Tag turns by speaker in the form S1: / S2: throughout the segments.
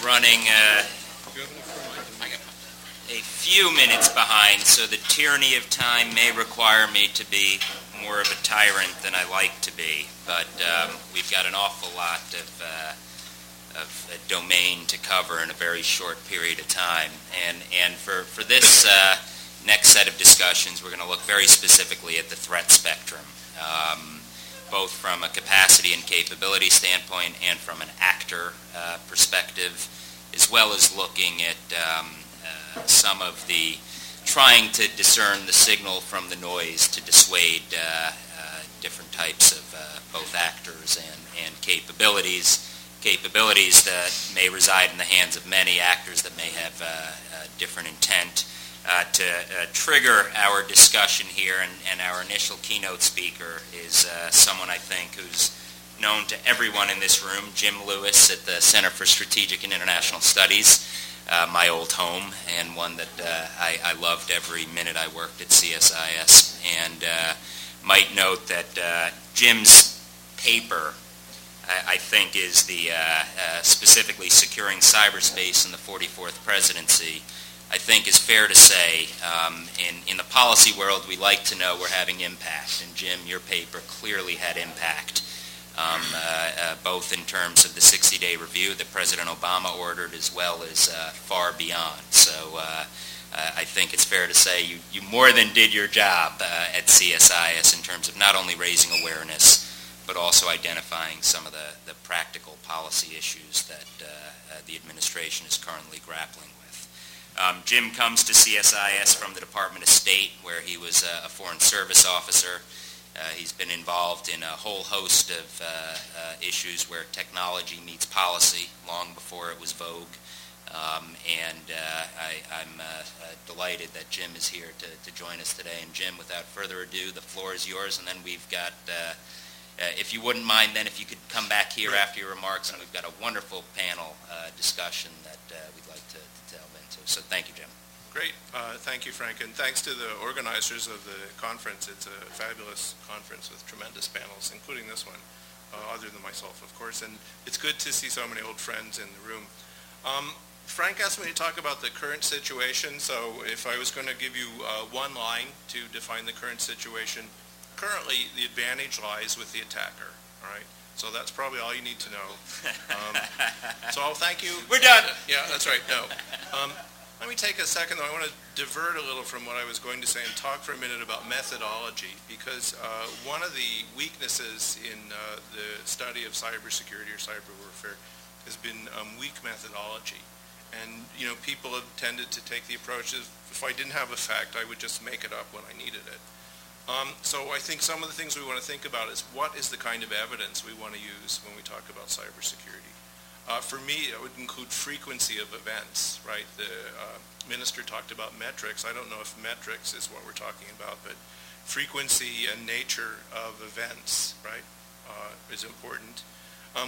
S1: We're running a few minutes behind, so the tyranny of time may require me to be more of a tyrant than I like to be, but we've got an awful lot of a domain to cover in a very short period of time. And for this next set of discussions, we're going to look very specifically at the threat spectrum, both from a capacity and capability standpoint and from an actor perspective, as well as looking at some of the trying to discern the signal from the noise to dissuade different types of both actors and capabilities that may reside in the hands of many, actors that may have different intent. To trigger our discussion here, and our initial keynote speaker is someone I think who's known to everyone in this room, Jim Lewis at the Center for Strategic and International Studies, my old home, and one that I loved every minute I worked at CSIS. And might note that Jim's paper, I think, is the specifically securing cyberspace in the 44th presidency. I think is fair to say, in the policy world, we like to know we're having impact. And Jim, your paper clearly had impact, both in terms of the 60-day review that President Obama ordered, as well as far beyond. So I think it's fair to say you more than did your job at CSIS in terms of not only raising awareness, but also identifying some of the practical policy issues that the administration is currently grappling with. Jim comes to CSIS from the Department of State, where he was a Foreign Service officer. He's been involved in a whole host of issues where technology meets policy long before it was vogue. And I'm delighted that Jim is here to join us today. And Jim, without further ado, the floor is yours. And then we've got, if you wouldn't mind, then if you could come back here after your remarks, and we've got a wonderful panel discussion that we'd like to delve into. So thank you, Jim.
S2: Great. Thank you, Frank. And thanks to the organizers of the conference. It's a fabulous conference with tremendous panels, including this one, other than myself, of course. And it's good to see so many old friends in the room. Frank asked me to talk about the current situation. So if I was going to give you one line to define the current situation, currently the advantage lies with the attacker. All right. So that's probably all you need to know. So I'll thank you.
S1: We're done.
S2: Yeah, that's right. No. Let me take a second, though. I want to divert a little from what I was going to say and talk for a minute about methodology, because one of the weaknesses in the study of cybersecurity or cyber warfare has been weak methodology. And, people have tended to take the approach of, if I didn't have a fact, I would just make it up when I needed it. So I think some of the things we want to think about is what is the kind of evidence we want to use when we talk about cybersecurity. For me, it would include frequency of events, right? The minister talked about metrics. I don't know if metrics is what we're talking about, but frequency and nature of events, right, is important.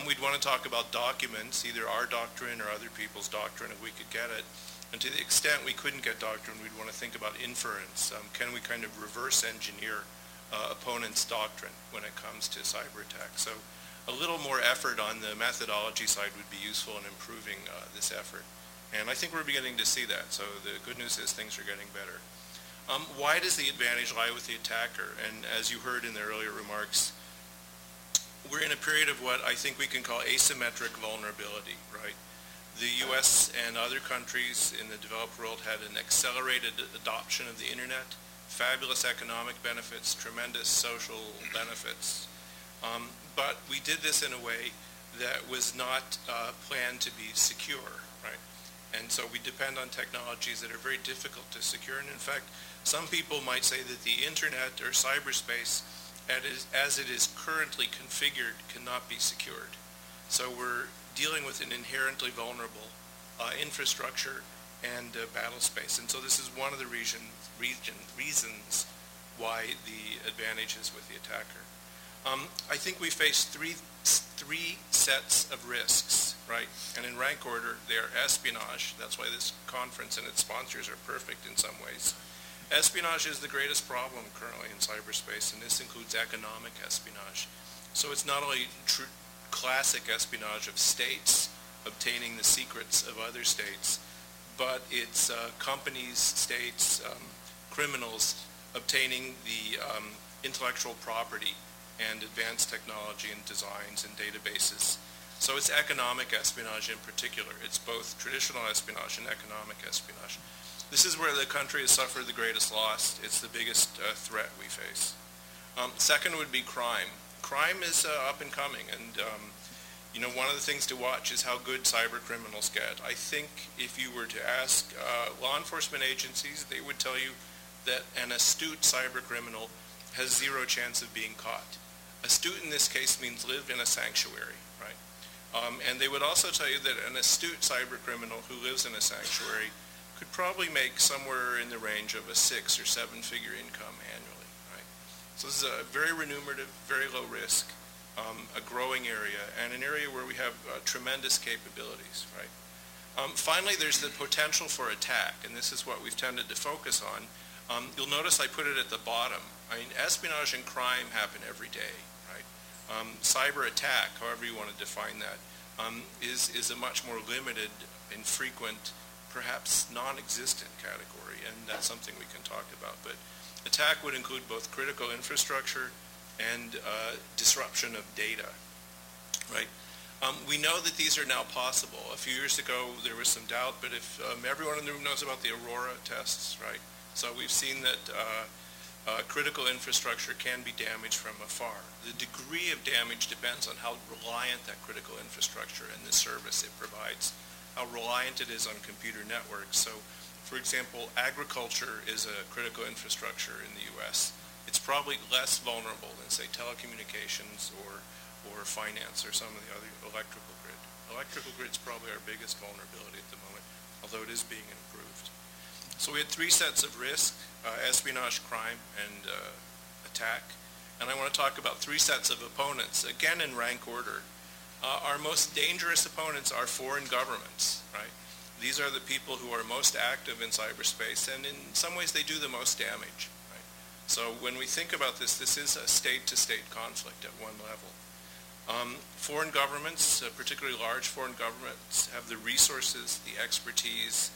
S2: We'd want to talk about documents, either our doctrine or other people's doctrine if we could get it. And to the extent we couldn't get doctrine, we'd want to think about inference. Can we kind of reverse engineer opponents' doctrine when it comes to cyber attacks? So a little more effort on the methodology side would be useful in improving this effort. And I think we're beginning to see that. So the good news is things are getting better. Why does the advantage lie with the attacker? And as you heard in the earlier remarks, we're in a period of what I think we can call asymmetric vulnerability, right? The US and other countries in the developed world had an accelerated adoption of the internet, fabulous economic benefits, tremendous social benefits. But we did this in a way that was not planned to be secure, right? And so we depend on technologies that are very difficult to secure. And in fact, some people might say that the internet or cyberspace, as it is currently configured, cannot be secured. So we're dealing with an inherently vulnerable infrastructure and battle space. And so this is one of the reasons why the advantage is with the attacker. I think we face three sets of risks, right? And in rank order, they are espionage. That's why this conference and its sponsors are perfect in some ways. Espionage is the greatest problem currently in cyberspace, and this includes economic espionage. So it's not only classic espionage of states, obtaining the secrets of other states, but it's companies, states, criminals obtaining the intellectual property and advanced technology and designs and databases. So it's economic espionage in particular. It's both traditional espionage and economic espionage. This is where the country has suffered the greatest loss. It's the biggest threat we face. Second would be crime. Crime is up and coming, and one of the things to watch is how good cyber criminals get. I think if you were to ask law enforcement agencies, they would tell you that an astute cyber criminal has zero chance of being caught. Astute in this case means live in a sanctuary, right? And they would also tell you that an astute cyber criminal who lives in a sanctuary could probably make somewhere in the range of a 6 or 7 figure income annually, right? So this is a very remunerative, very low risk, a growing area, and an area where we have tremendous capabilities, right? Finally, there's the potential for attack, and this is what we've tended to focus on. You'll notice I put it at the bottom. I mean, espionage and crime happen every day, right? Cyber attack, however you want to define that, is a much more limited, infrequent, perhaps non-existent category, and that's something we can talk about. But attack would include both critical infrastructure and disruption of data, right? We know that these are now possible. A few years ago, there was some doubt, but if everyone in the room knows about the Aurora tests, right? So we've seen that critical infrastructure can be damaged from afar. The degree of damage depends on how reliant that critical infrastructure and the service it provides, how reliant it is on computer networks. So, for example, agriculture is a critical infrastructure in the U.S. It's probably less vulnerable than, say, telecommunications or finance or some of the other electrical grid. Electrical grid's probably our biggest vulnerability at the moment, although it is being improved. So we had 3 sets of risk, espionage, crime, and attack. And I want to talk about 3 sets of opponents, again in rank order. Our most dangerous opponents are foreign governments, right? These are the people who are most active in cyberspace, and in some ways they do the most damage, right? So when we think about this, this is a state-to-state conflict at one level. Foreign governments, particularly large foreign governments, have the resources, the expertise,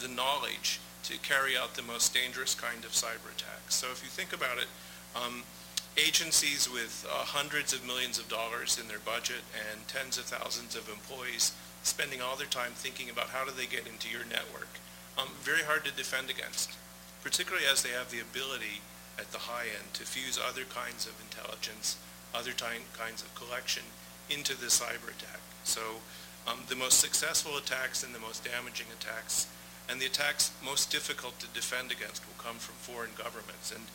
S2: the knowledge to carry out the most dangerous kind of cyber attacks. So if you think about it, agencies with hundreds of millions of dollars in their budget and tens of thousands of employees spending all their time thinking about how do they get into your network, very hard to defend against, particularly as they have the ability at the high end to fuse other kinds of intelligence, other kinds of collection into the cyber attack. So the most successful attacks and the most damaging attacks and the attacks most difficult to defend against will come from foreign governments. And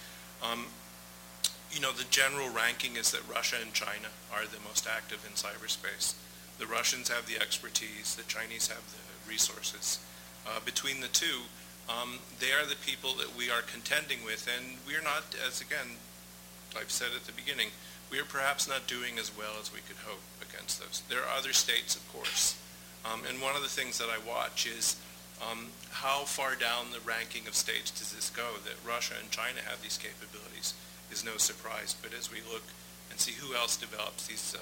S2: the general ranking is that Russia and China are the most active in cyberspace. The Russians have the expertise, the Chinese have the resources. Between the two, they are the people that we are contending with, and we are not, as again, I've said at the beginning, we are perhaps not doing as well as we could hope against those. There are other states, of course. And one of the things that I watch is how far down the ranking of states does this go? That Russia and China have these capabilities is no surprise, but as we look and see who else develops these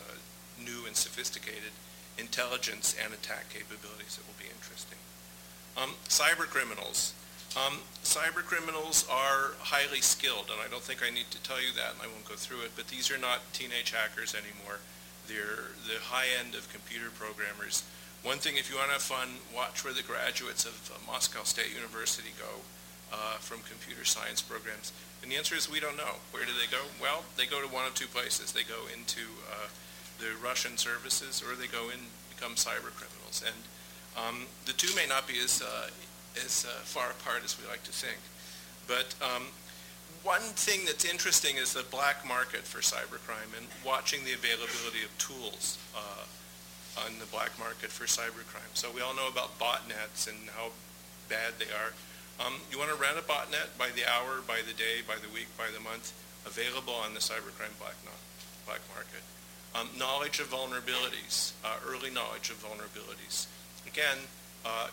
S2: new and sophisticated intelligence and attack capabilities, it will be interesting. Cyber criminals. Cyber criminals are highly skilled, and I don't think I need to tell you that, and I won't go through it, but these are not teenage hackers anymore. They're the high end of computer programmers. One thing, if you want to have fun, watch where the graduates of Moscow State University go from computer science programs. And the answer is we don't know. Where do they go? Well, they go to one of 2 places. They go into the Russian services, or they go in become cyber criminals. And the 2 may not be as far apart as we like to think. But one thing that's interesting is the black market for cybercrime and watching the availability of tools on the black market for cybercrime. So we all know about botnets and how bad they are. You want to rent a botnet by the hour, by the day, by the week, by the month, available on the cybercrime black market. Knowledge of vulnerabilities, early knowledge of vulnerabilities, again,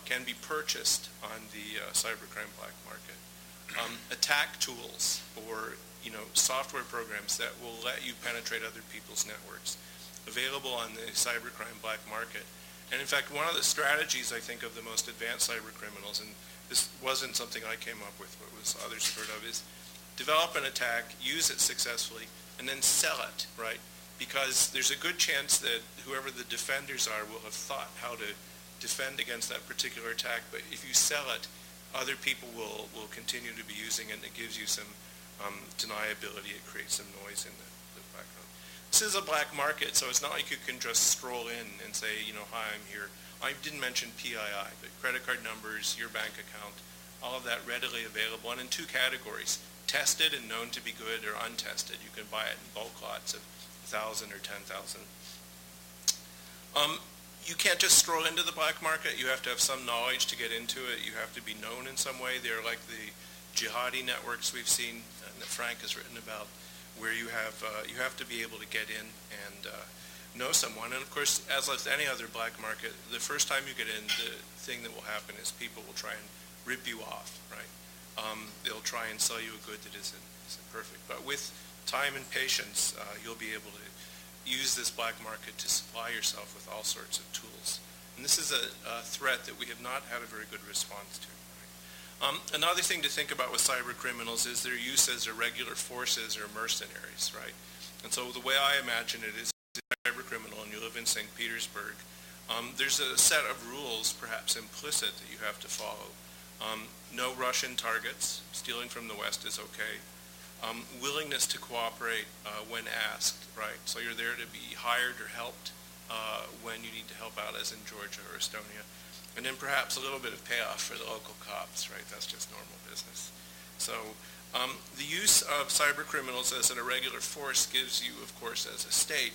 S2: can be purchased on the cybercrime black market. Attack tools or software programs that will let you penetrate other people's networks, available on the cybercrime black market. And in fact, one of the strategies, I think, of the most advanced cyber criminals, and this wasn't something I came up with, but was others have heard of, is develop an attack, use it successfully, and then sell it, right? Because there's a good chance that whoever the defenders are will have thought how to defend against that particular attack, but if you sell it, other people will continue to be using it, and it gives you some deniability. It creates some noise in the background. This is a black market, so it's not like you can just stroll in and say, hi, I'm here. I didn't mention PII, but credit card numbers, your bank account, all of that readily available, and in two categories, tested and known to be good, or untested. You can buy it in bulk lots of 1,000 or 10,000. You can't just stroll into the black market. You have to have some knowledge to get into it. You have to be known in some way. They're like the jihadi networks we've seen, and that Frank has written about, where you have to be able to get in and know someone. And of course, as with any other black market, the first time you get in, the thing that will happen is people will try and rip you off, right? They'll try and sell you a good that isn't perfect. But with time and patience, you'll be able to use this black market to supply yourself with all sorts of tools. And this is a threat that we have not had a very good response to. Right? Another thing to think about with cyber criminals is their use as irregular forces or mercenaries, right? And so the way I imagine it is, if you're a cyber criminal and you live in St. Petersburg, there's a set of rules, perhaps implicit, that you have to follow. No Russian targets. Stealing from the West is okay. Willingness to cooperate when asked, right? So you're there to be hired or helped when you need to help out, as in Georgia or Estonia. And then perhaps a little bit of payoff for the local cops, right? That's just normal business. So the use of cyber criminals as an irregular force gives you, of course, as a state,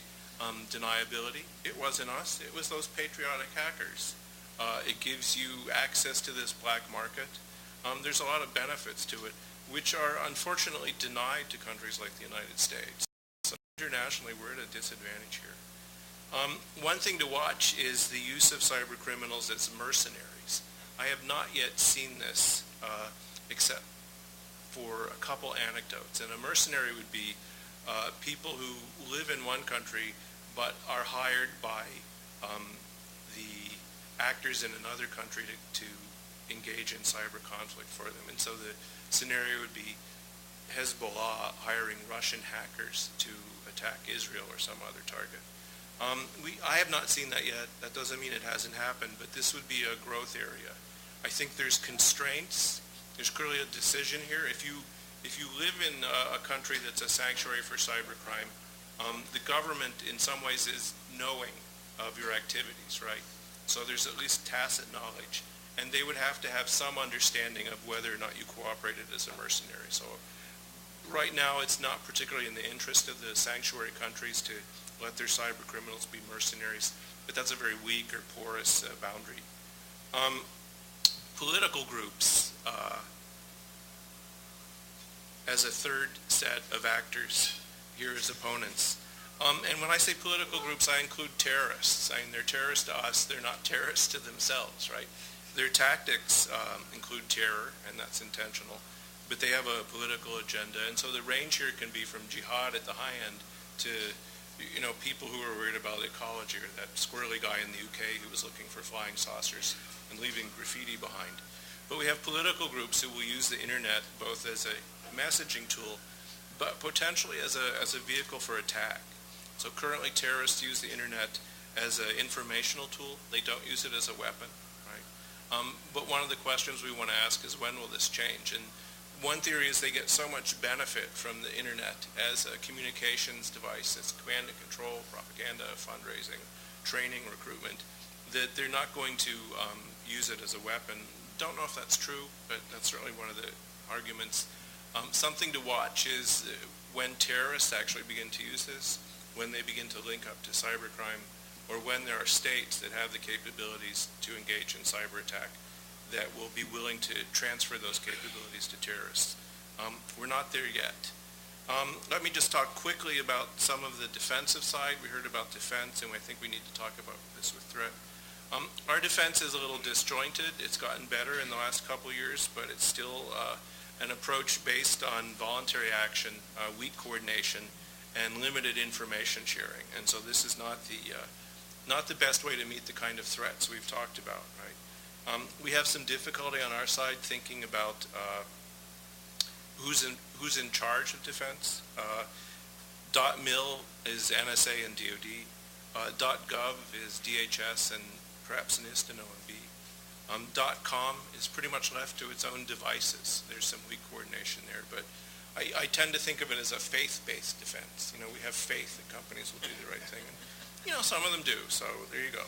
S2: deniability. It wasn't us. It was those patriotic hackers. It gives you access to this black market. There's a lot of benefits to it, which are unfortunately denied to countries like the United States. So internationally, we're at a disadvantage here. One thing to watch is the use of cyber criminals as mercenaries. I have not yet seen this, except for a couple anecdotes. And a mercenary would be people who live in one country but are hired by the actors in another country to engage in cyber conflict for them. And so the scenario would be Hezbollah hiring Russian hackers to attack Israel or some other target. I have not seen that yet. That doesn't mean it hasn't happened, but this would be a growth area. I think there's constraints. There's clearly a decision here. If you live in a country that's a sanctuary for cybercrime, the government in some ways is knowing of your activities, right? So there's at least tacit knowledge. And they would have to have some understanding of whether or not you cooperated as a mercenary. So right now, it's not particularly in the interest of the sanctuary countries to let their cyber criminals be mercenaries, but that's a very weak or porous boundary. Political groups, as a third set of actors here as opponents. And when I say political groups, I include terrorists. I mean, they're terrorists to us. They're not terrorists to themselves, right? Their tactics include terror, and that's intentional, but they have a political agenda. And so the range here can be from jihad at the high end to, people who are worried about ecology, or that squirrely guy in the UK who was looking for flying saucers and leaving graffiti behind. But we have political groups who will use the internet both as a messaging tool, but potentially as a vehicle for attack. So currently terrorists use the internet as an informational tool. They don't use it as a weapon. But one of the questions we want to ask is, when will this change? And one theory is they get so much benefit from the internet as a communications device, as command and control, propaganda, fundraising, training, recruitment, that they're not going to use it as a weapon. Don't know if that's true, but that's certainly one of the arguments. Something to watch is when terrorists actually begin to use this, when they begin to link up to cybercrime, or when there are states that have the capabilities to engage in cyber attack that will be willing to transfer those capabilities to terrorists. We're not there yet. Let me just talk quickly about some of the defensive side. We heard about defense, and I think we need to talk about this with threat. Our defense is a little disjointed. It's gotten better in the last couple years, but it's still an approach based on voluntary action, weak coordination, and limited information sharing. And so this is not not the best way to meet the kind of threats we've talked about, right? We have some difficulty on our side thinking about who's in charge of defense. .mil is NSA and DoD. .gov is DHS and perhaps NIST and OMB. .com is pretty much left to its own devices. There's some weak coordination there, but I tend to think of it as a faith-based defense. You know, we have faith that companies will do the right thing, and you know, some of them do. So there you go.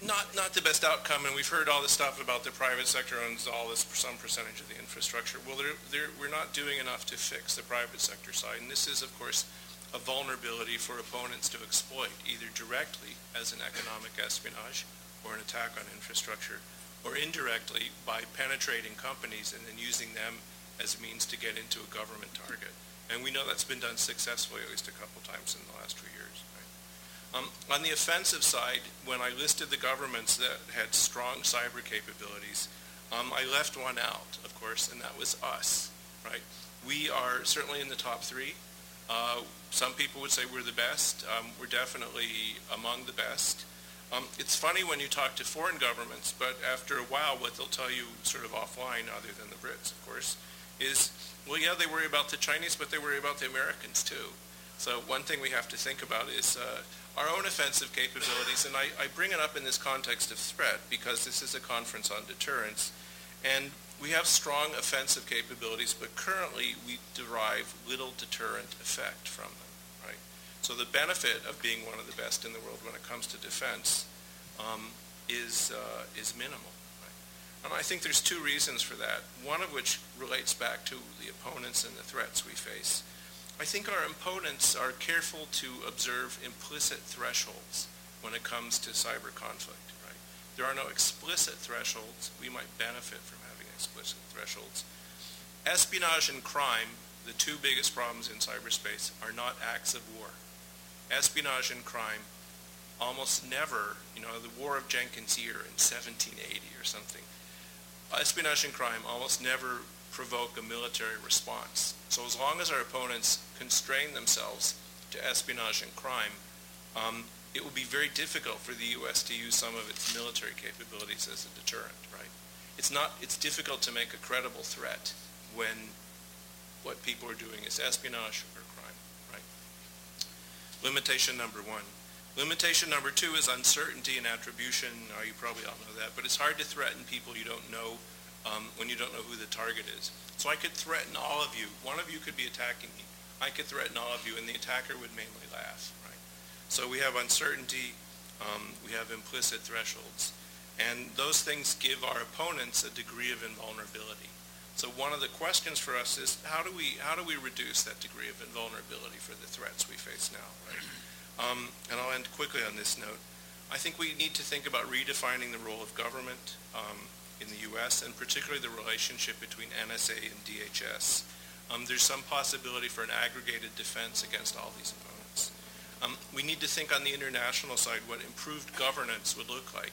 S2: Not the best outcome, and we've heard all this stuff about the private sector owns all this, some percentage of the infrastructure. Well, we're not doing enough to fix the private sector side, and this is, of course, a vulnerability for opponents to exploit, either directly as an economic espionage or an attack on infrastructure, or indirectly by penetrating companies and then using them as a means to get into a government target. And we know that's been done successfully at least a couple times in the last 2 years. On the offensive side, when I listed the governments that had strong cyber capabilities, I left one out, of course, and that was us, right? We are certainly in the top 3. Some people would say we're the best. We're definitely among the best. It's funny when you talk to foreign governments, but after a while, what they'll tell you sort of offline, other than the Brits, of course, is, well, yeah, they worry about the Chinese, but they worry about the Americans, too. So one thing we have to think about is our own offensive capabilities, and I bring it up in this context of threat because this is a conference on deterrence, and we have strong offensive capabilities, but currently we derive little deterrent effect from them, right? So the benefit of being one of the best in the world when it comes to defense is minimal, right? And I think there's 2 reasons for that, one of which relates back to the opponents and the threats we face. I think our opponents are careful to observe implicit thresholds when it comes to cyber conflict, right? There are no explicit thresholds. We might benefit from having explicit thresholds. Espionage and crime, the 2 biggest problems in cyberspace, are not acts of war. Espionage and crime almost never, you know, the War of Jenkins' Ear in 1780 or something, espionage and crime almost never provoke a military response. So as long as our opponents constrain themselves to espionage and crime, it will be very difficult for the U.S. to use some of its military capabilities as a deterrent, right? It's difficult to make a credible threat when what people are doing is espionage or crime, right? Limitation number 1. Limitation number 2 is uncertainty and attribution. You probably all know that, but it's hard to threaten people you don't know when you don't know who the target is. So I could threaten all of you. One of you could be attacking me. I could threaten all of you, and the attacker would mainly laugh, right? So we have uncertainty, we have implicit thresholds, and those things give our opponents a degree of invulnerability. So one of the questions for us is, how do we reduce that degree of invulnerability for the threats we face now, right? And I'll end quickly on this note. I think we need to think about redefining the role of government in the U.S., and particularly the relationship between NSA and DHS. There's some possibility for an aggregated defense against all these opponents. We need to think on the international side what improved governance would look like.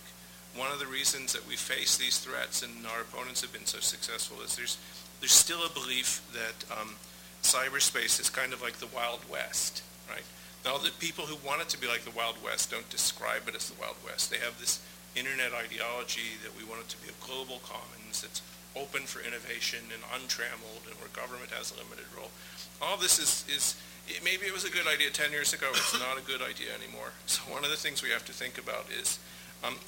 S2: One of the reasons that we face these threats and our opponents have been so successful is there's still a belief that cyberspace is kind of like the Wild West, right? Now, the people who want it to be like the Wild West don't describe it as the Wild West. They have this internet ideology that we want it to be a global commons that's open for innovation and untrammeled, and where government has a limited role. All this is maybe it was a good idea 10 years ago. It's not a good idea anymore. So one of the things we have to think about is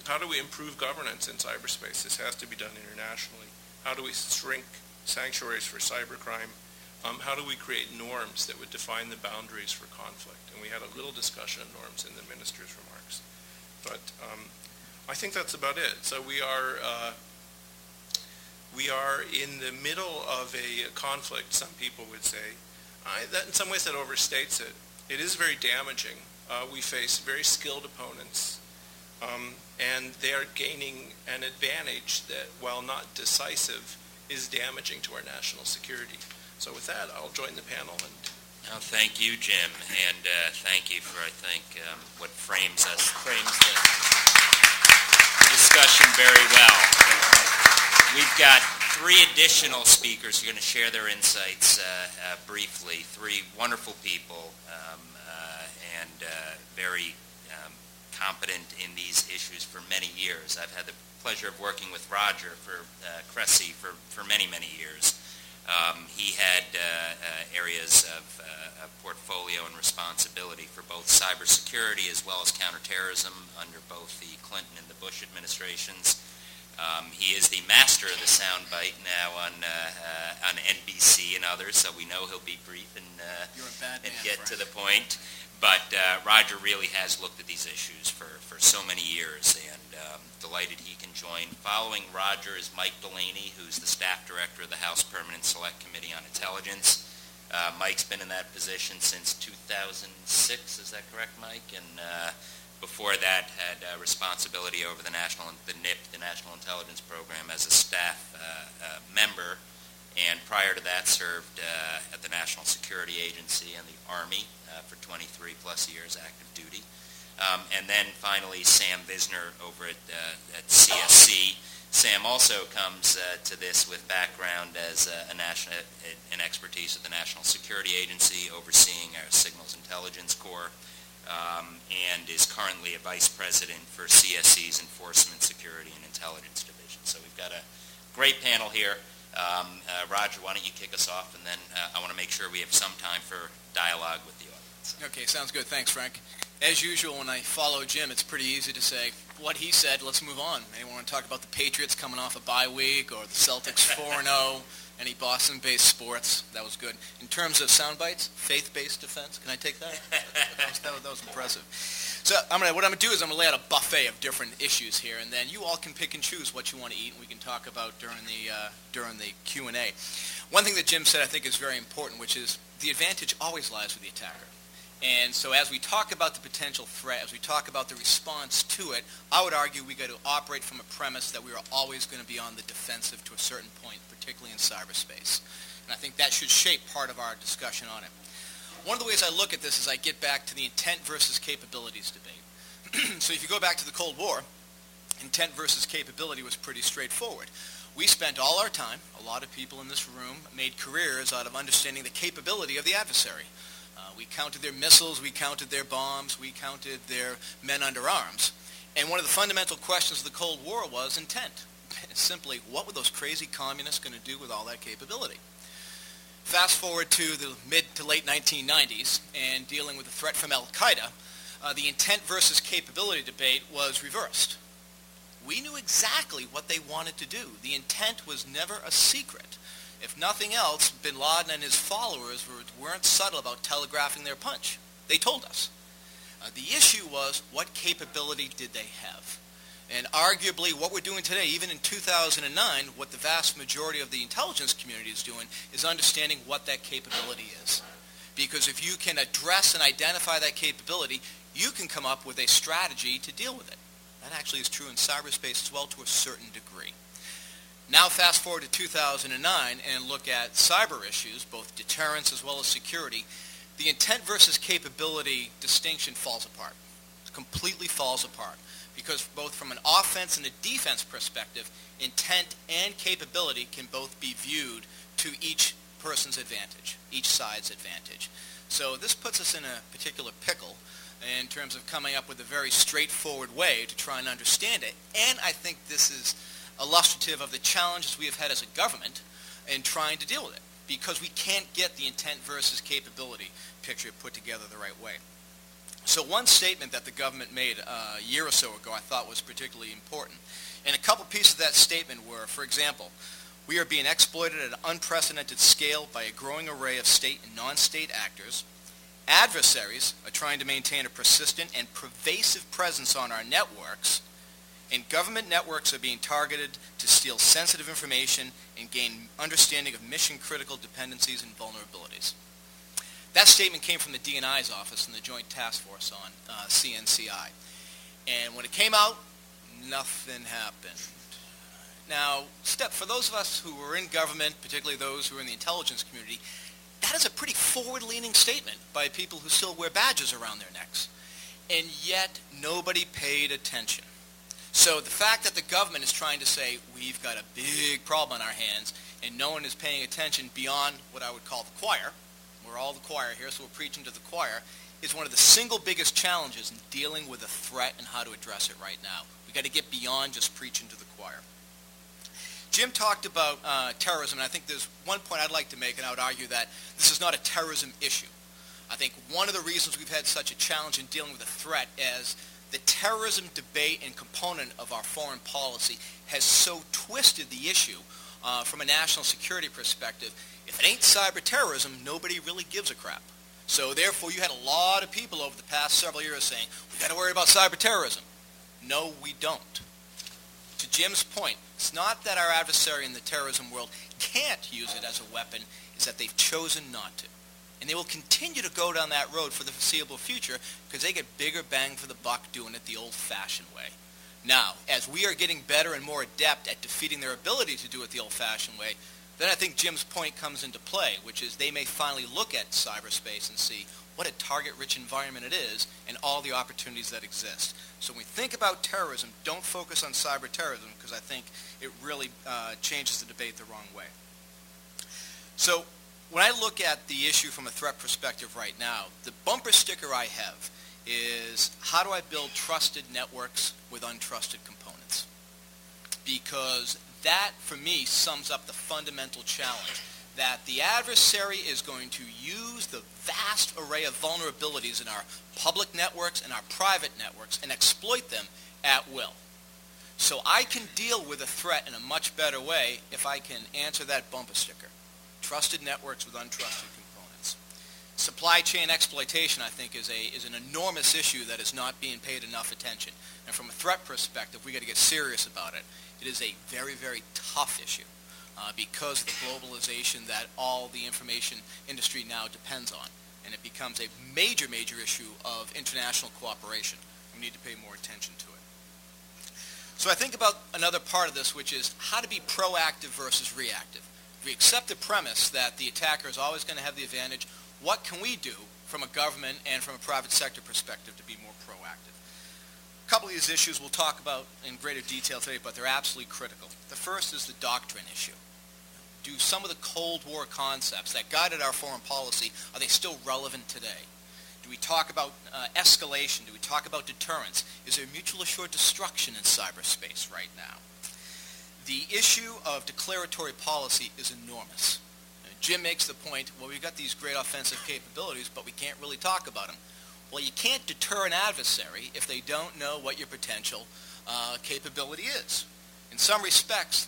S2: how do we improve governance in cyberspace? This has to be done internationally. How do we shrink sanctuaries for cybercrime? How do we create norms that would define the boundaries for conflict? And we had a little discussion of norms in the minister's remarks. But I think that's about it. So we are in the middle of a conflict, some people would say. That in some ways that overstates it. It is very damaging. We face very skilled opponents, and they are gaining an advantage that, while not decisive, is damaging to our national security. So with that, I'll join the panel. And
S1: thank you, Jim, and thank you for, I think, what frames the discussion very well. We've got 3 additional speakers who are going to share their insights briefly. 3 wonderful people, and very competent in these issues for many years. I've had the pleasure of working with Roger for Cressey for many, many years. He had areas of portfolio and responsibility for both cybersecurity as well as counterterrorism under both the Clinton and the Bush administrations. He is the master of the soundbite now on NBC and others, so we know he'll be brief and get to the point. But Roger really has looked at these issues for so many years, and delighted he can join. Following Roger is Mike Delaney, who's the staff director of the House Permanent Select Committee on Intelligence. Mike's been in that position since 2006, is that correct, Mike? And before that had responsibility over the NIP, the National Intelligence Program, as a staff member, and prior to that served at the National Security Agency and the Army for 23 plus years active duty. And then finally Sam Visner over at CSC. Sam also comes to this with background as an expertise at the National Security Agency, overseeing our Signals Intelligence Corps, and is currently a vice president for CSC's Enforcement, Security, and Intelligence Division. So we've got a great panel here. Roger, why don't you kick us off, and then I want to make sure we have some time for dialogue with the audience.
S3: Okay, sounds good. Thanks, Frank. As usual, when I follow Jim, it's pretty easy to say, what he said, let's move on. Anyone want to talk about the Patriots coming off a bye week, or the Celtics 4-0, any Boston-based sports? That was good. In terms of sound bites, faith-based defense, can I take that? That was impressive. So what I'm going to do is I'm going to lay out a buffet of different issues here, and then you all can pick and choose what you want to eat, and we can talk about during the Q&A. One thing that Jim said I think is very important, which is the advantage always lies with the attacker. And so as we talk about the potential threat, as we talk about the response to it, I would argue we got to operate from a premise that we are always going to be on the defensive to a certain point, particularly in cyberspace. And I think that should shape part of our discussion on it. One of the ways I look at this is I get back to the intent versus capabilities debate. So if you go back to the Cold War, intent versus capability was pretty straightforward. We spent all our time, a lot of people in this room made careers out of understanding the capability of the adversary. We counted their missiles, we counted their bombs, we counted their men under arms. And one of the fundamental questions of the Cold War was intent. Simply, what were those crazy communists going to do with all that capability? Fast forward to the mid to late 1990s, and dealing with the threat from Al-Qaeda, the intent versus capability debate was reversed. We knew exactly what they wanted to do. The intent was never a secret. If nothing else, bin Laden and his followers weren't subtle about telegraphing their punch. They told us. The issue was, what capability did they have? And arguably, what we're doing today, even in 2009, what the vast majority of the intelligence community is doing is understanding what that capability is. Because if you can address and identify that capability, you can come up with a strategy to deal with it. That actually is true in cyberspace as well to a certain degree. Now fast forward to 2009 and look at cyber issues, both deterrence as well as security. The intent versus capability distinction falls apart. It completely falls apart. Because both from an offense and a defense perspective, intent and capability can both be viewed to each person's advantage, each side's advantage. So this puts us in a particular pickle in terms of coming up with a very straightforward way to try and understand it. And I think this is illustrative of the challenges we have had as a government in trying to deal with it, because we can't get the intent versus capability picture put together the right way. So one statement that the government made a year or so ago I thought was particularly important. And a couple pieces of that statement were, for example, we are being exploited at an unprecedented scale by a growing array of state and non-state actors. Adversaries are trying to maintain a persistent and pervasive presence on our networks, and government networks are being targeted to steal sensitive information and gain understanding of mission-critical dependencies and vulnerabilities. That statement came from the DNI's office and the Joint Task Force on CNCI. And when it came out, nothing happened. Now, for those of us who were in government, particularly those who are in the intelligence community, that is a pretty forward-leaning statement by people who still wear badges around their necks. And yet, nobody paid attention. So the fact that the government is trying to say, we've got a big problem on our hands, and no one is paying attention beyond what I would call the choir, we're all the choir here, so we're preaching to the choir, is one of the single biggest challenges in dealing with a threat and how to address it right now. We've got to get beyond just preaching to the choir. Jim talked about terrorism, and I think there's one point I'd like to make, and I would argue that this is not a terrorism issue. I think one of the reasons we've had such a challenge in dealing with a threat is the terrorism debate and component of our foreign policy has so twisted the issue from a national security perspective. If it ain't cyber terrorism, nobody really gives a crap. So therefore, you had a lot of people over the past several years saying, we've got to worry about cyber terrorism. No, we don't. To Jim's point, it's not that our adversary in the terrorism world can't use it as a weapon, it's that they've chosen not to. And they will continue to go down that road for the foreseeable future because they get bigger bang for the buck doing it the old-fashioned way. Now, as we are getting better and more adept at defeating their ability to do it the old-fashioned way, then I think Jim's point comes into play, which is they may finally look at cyberspace and see what a target-rich environment it is and all the opportunities that exist. So when we think about terrorism, don't focus on cyber terrorism because I think it really changes the debate the wrong way. So when I look at the issue from a threat perspective right now, the bumper sticker I have is how do I build trusted networks with untrusted components? Because that, for me, sums up the fundamental challenge that the adversary is going to use the vast array of vulnerabilities in our public networks and our private networks and exploit them at will. So I can deal with a threat in a much better way if I can answer that bumper sticker. Trusted networks with untrusted components. Supply chain exploitation, I think, is an enormous issue that is not being paid enough attention. And from a threat perspective, we've got to get serious about it. It is a very, very tough issue because of the globalization that all the information industry now depends on. And it becomes a major, major issue of international cooperation. We need to pay more attention to it. So I think about another part of this, which is how to be proactive versus reactive. If we accept the premise that the attacker is always going to have the advantage, what can we do from a government and from a private sector perspective to be more proactive? A couple of these issues we'll talk about in greater detail today, but they're absolutely critical. The first is the doctrine issue. Do some of the Cold War concepts that guided our foreign policy, are they still relevant today? Do we talk about escalation? Do we talk about deterrence? Is there mutual assured destruction in cyberspace right now? The issue of declaratory policy is enormous. Jim makes the point, well, we've got these great offensive capabilities, but we can't really talk about them. Well, you can't deter an adversary if they don't know what your potential capability is. In some respects,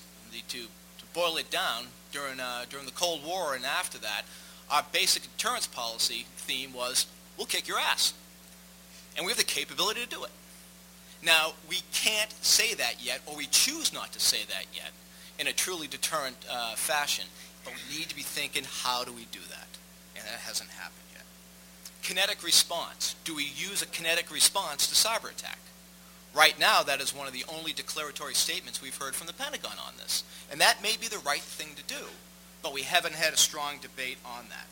S3: to boil it down, during the Cold War and after that, our basic deterrence policy theme was, we'll kick your ass. And we have the capability to do it. Now, we can't say that yet, or we choose not to say that yet, in a truly deterrent fashion. But we need to be thinking, how do we do that? And that hasn't happened yet. Kinetic response. Do we use a kinetic response to cyber attack? Right now, that is one of the only declaratory statements we've heard from the Pentagon on this. And that may be the right thing to do, but we haven't had a strong debate on that.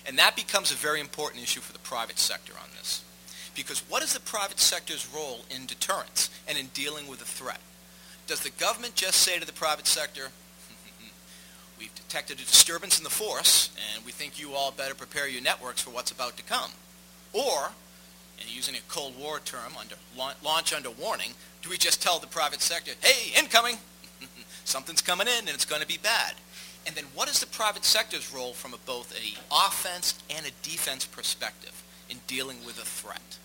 S3: And that becomes a very important issue for the private sector on this. Because what is the private sector's role in deterrence and in dealing with a threat? Does the government just say to the private sector, we've detected a disturbance in the force, and we think you all better prepare your networks for what's about to come? Or, and using a Cold War term, launch under warning, do we just tell the private sector, hey, incoming, something's coming in and it's going to be bad? And then what is the private sector's role from both an offense and a defense perspective in dealing with a threat?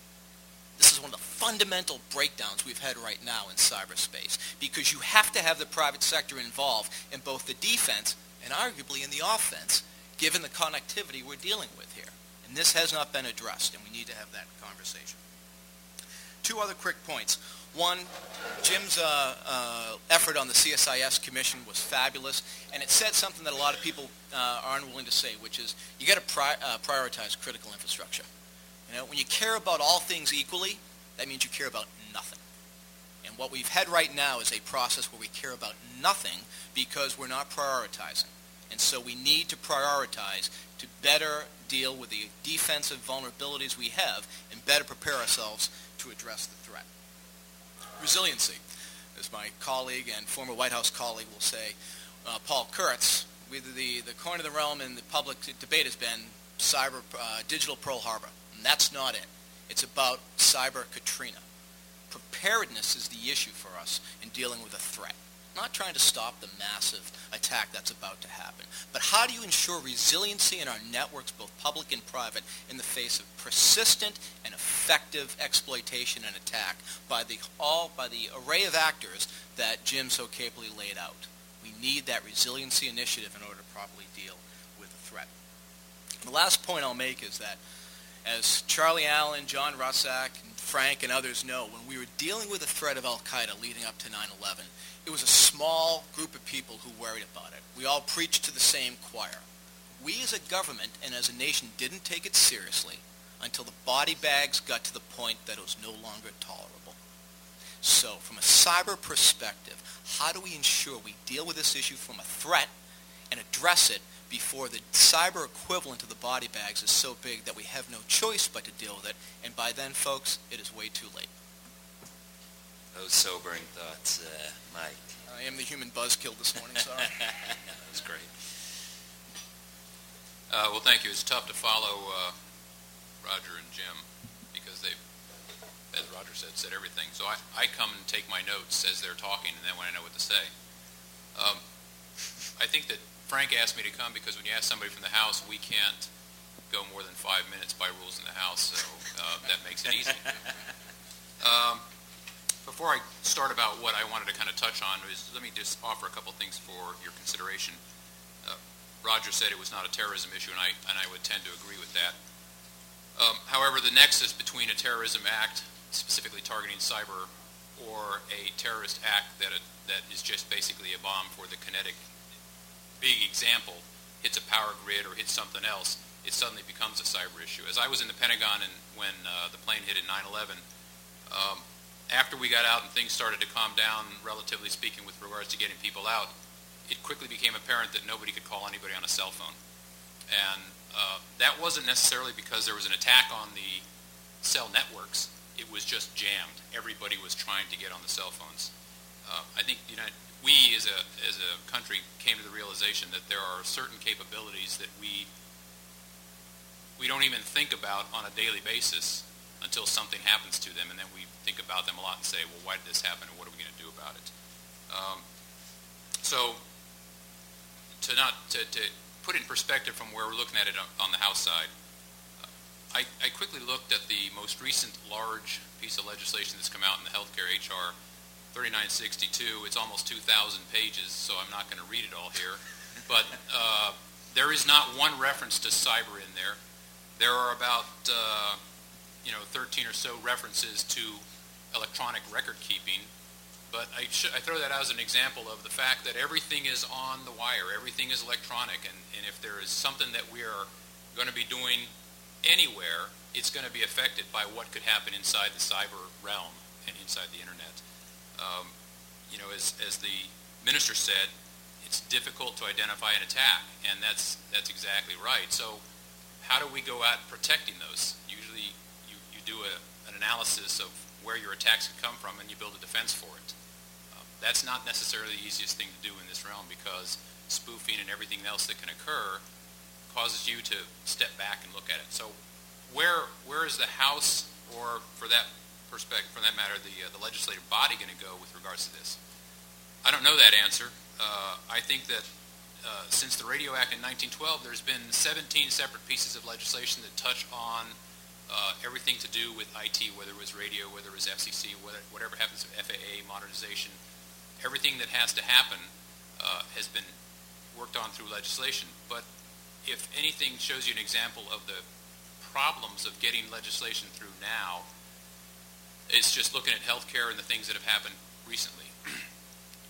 S3: This is one of the fundamental breakdowns we've had right now in cyberspace, because you have to have the private sector involved in both the defense and arguably in the offense, given the connectivity we're dealing with here. And this has not been addressed, and we need to have that conversation. Two other quick points. One, Jim's effort on the CSIS commission was fabulous, and it said something that a lot of people are unwilling to say, which is you got to prioritize critical infrastructure. You know, when you care about all things equally, that means you care about nothing. And what we've had right now is a process where we care about nothing because we're not prioritizing. And so we need to prioritize to better deal with the defensive vulnerabilities we have and better prepare ourselves to address the threat. Resiliency. As my colleague and former White House colleague will say, Paul Kurtz, the coin of the realm in the public debate has been digital Pearl Harbor. That's not it. It's about Cyber Katrina. Preparedness is the issue for us in dealing with a threat. Not trying to stop the massive attack that's about to happen, but how do you ensure resiliency in our networks, both public and private, in the face of persistent and effective exploitation and attack by the array of actors that Jim so capably laid out? We need that resiliency initiative in order to properly deal with the threat. The last point I'll make is that, as Charlie Allen, John Russack, and Frank and others know, when we were dealing with the threat of Al-Qaeda leading up to 9/11, it was a small group of people who worried about it. We all preached to the same choir. We as a government and as a nation didn't take it seriously until the body bags got to the point that it was no longer tolerable. So from a cyber perspective, how do we ensure we deal with this issue from a threat and address it before the cyber equivalent of the body bags is so big that we have no choice but to deal with it, and by then, folks, it is way too late.
S1: Those sobering thoughts, Mike.
S3: I am the human buzzkill this morning, sorry.
S1: That was great.
S4: Well, thank you. It's tough to follow Roger and Jim because they've, as Roger said everything. So I come and take my notes as they're talking, and then when I know what to say. I think that Frank asked me to come because when you ask somebody from the House, we can't go more than 5 minutes by rules in the House, so that makes it easy. Before I start about what I wanted to kind of touch on, let me just offer a couple things for your consideration. Roger said it was not a terrorism issue, and I would tend to agree with that. However, the nexus between a terrorism act, specifically targeting cyber, or a terrorist act that is just basically a bomb for the kinetic big example, hits a power grid or hits something else, it suddenly becomes a cyber issue. As I was in the Pentagon and when the plane hit in 9/11, after we got out and things started to calm down, relatively speaking, with regards to getting people out, it quickly became apparent that nobody could call anybody on a cell phone. And that wasn't necessarily because there was an attack on the cell networks. It was just jammed. Everybody was trying to get on the cell phones. I think we as a country came to the realization that there are certain capabilities that we don't even think about on a daily basis until something happens to them, and then we think about them a lot and say, well, why did this happen, and what are we going to do about it? So to put it in perspective from where we're looking at it on the House side, I quickly looked at the most recent large piece of legislation that's come out in the healthcare, H.R. 3962. It's almost 2,000 pages, so I'm not going to read it all here. But there is not one reference to cyber in there. There are about 13 or so references to electronic record keeping. But I throw that out as an example of the fact that everything is on the wire. Everything is electronic. And if there is something that we are going to be doing anywhere, it's going to be affected by what could happen inside the cyber realm and inside the internet. As the minister said, it's difficult to identify an attack, and that's exactly right. So how do we go out protecting those? Usually you do an analysis of where your attacks could come from, and you build a defense for it. That's not necessarily the easiest thing to do in this realm, because spoofing and everything else that can occur causes you to step back and look at it. So where is the House, or for that matter, the legislative body going to go with regards to this? I don't know that answer. I think that since the Radio Act in 1912, there's been 17 separate pieces of legislation that touch on everything to do with IT, whether it was radio, whether it was FCC, whatever happens to FAA, modernization. Everything that has to happen has been worked on through legislation. But if anything shows you an example of the problems of getting legislation through now, it's just looking at healthcare and the things that have happened recently.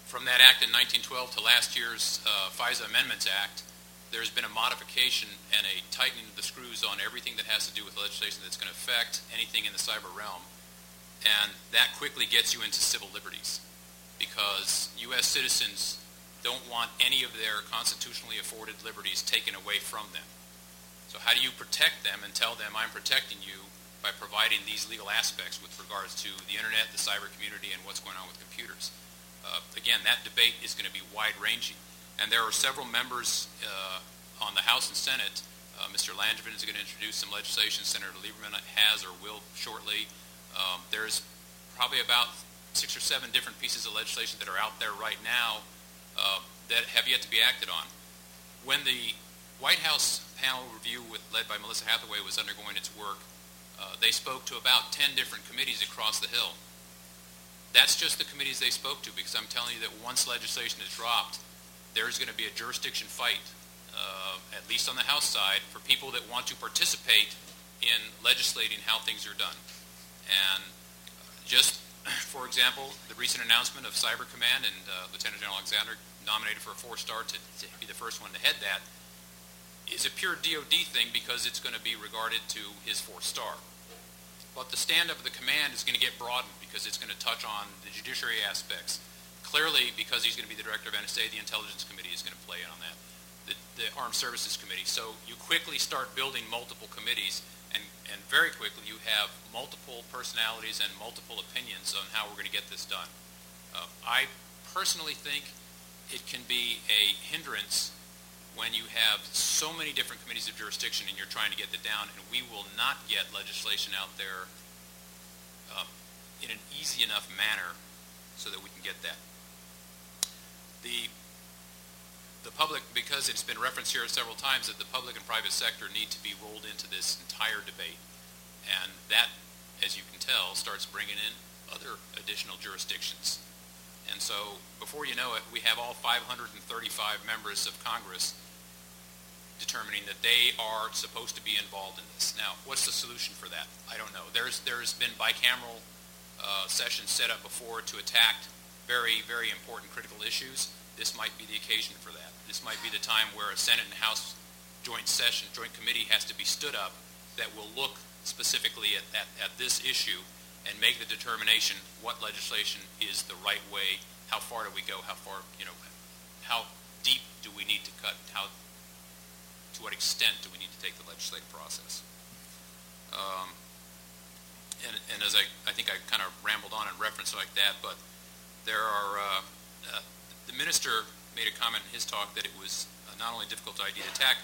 S4: From that act in 1912 to last year's FISA Amendments Act, there's been a modification and a tightening of the screws on everything that has to do with legislation that's going to affect anything in the cyber realm. And that quickly gets you into civil liberties, because U.S. citizens don't want any of their constitutionally afforded liberties taken away from them. So how do you protect them and tell them, I'm protecting you by providing these legal aspects with regards to the internet, the cyber community, and what's going on with computers? Again, that debate is going to be wide-ranging. And there are several members on the House and Senate Mr. Langevin is going to introduce some legislation. Senator Lieberman has or will shortly. There's probably about 6 or 7 different pieces of legislation that are out there right now that have yet to be acted on. When the White House panel review led by Melissa Hathaway was undergoing its work, they spoke to about 10 different committees across the Hill. That's just the committees they spoke to, because I'm telling you that once legislation is dropped, there's going to be a jurisdiction fight, at least on the House side, for people that want to participate in legislating how things are done. And just, for example, the recent announcement of Cyber Command and Lieutenant General Alexander nominated for a 4-star to be the first one to head that, is a pure DOD thing because it's going to be regarded to his 4th star. But the stand-up of the command is going to get broadened because it's going to touch on the judiciary aspects. Clearly, because he's going to be the director of NSA, the Intelligence Committee is going to play in on that, the Armed Services Committee. So you quickly start building multiple committees, and very quickly you have multiple personalities and multiple opinions on how we're going to get this done. I personally think it can be a hindrance when you have so many different committees of jurisdiction and you're trying to get that down, and we will not get legislation out there in an easy enough manner so that we can get that. The public, because it's been referenced here several times, that the public and private sector need to be rolled into this entire debate. And that, as you can tell, starts bringing in other additional jurisdictions. And so, before you know it, we have all 535 members of Congress determining that they are supposed to be involved in this. Now, what's the solution for that? I don't know. There's been bicameral sessions set up before to attack very, very important critical issues. This might be the occasion for that. This might be the time where a Senate and House joint committee has to be stood up that will look specifically at this issue and make the determination what legislation is the right way, how far do we go, how deep do we need to cut, to what extent do we need to take the legislative process. And as I think I kind of rambled on in reference like that, but there are, the minister made a comment in his talk that it was not only difficult to ID attack,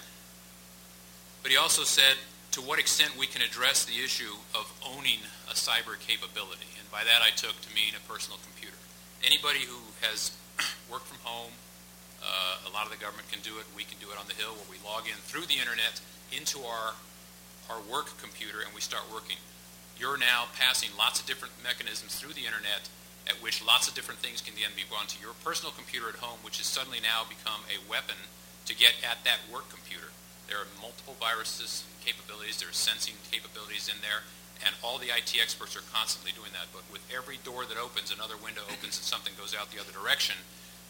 S4: but he also said to what extent we can address the issue of owning a cyber capability. And by that I took to mean a personal computer. Anybody who has worked from home, a lot of the government can do it, we can do it on the Hill, where we log in through the internet into our work computer and we start working. You're now passing lots of different mechanisms through the internet at which lots of different things can then be brought to your personal computer at home, which has suddenly now become a weapon to get at that work computer. There are multiple viruses capabilities, there are sensing capabilities in there, and all the IT experts are constantly doing that. But with every door that opens, another window opens and something goes out the other direction.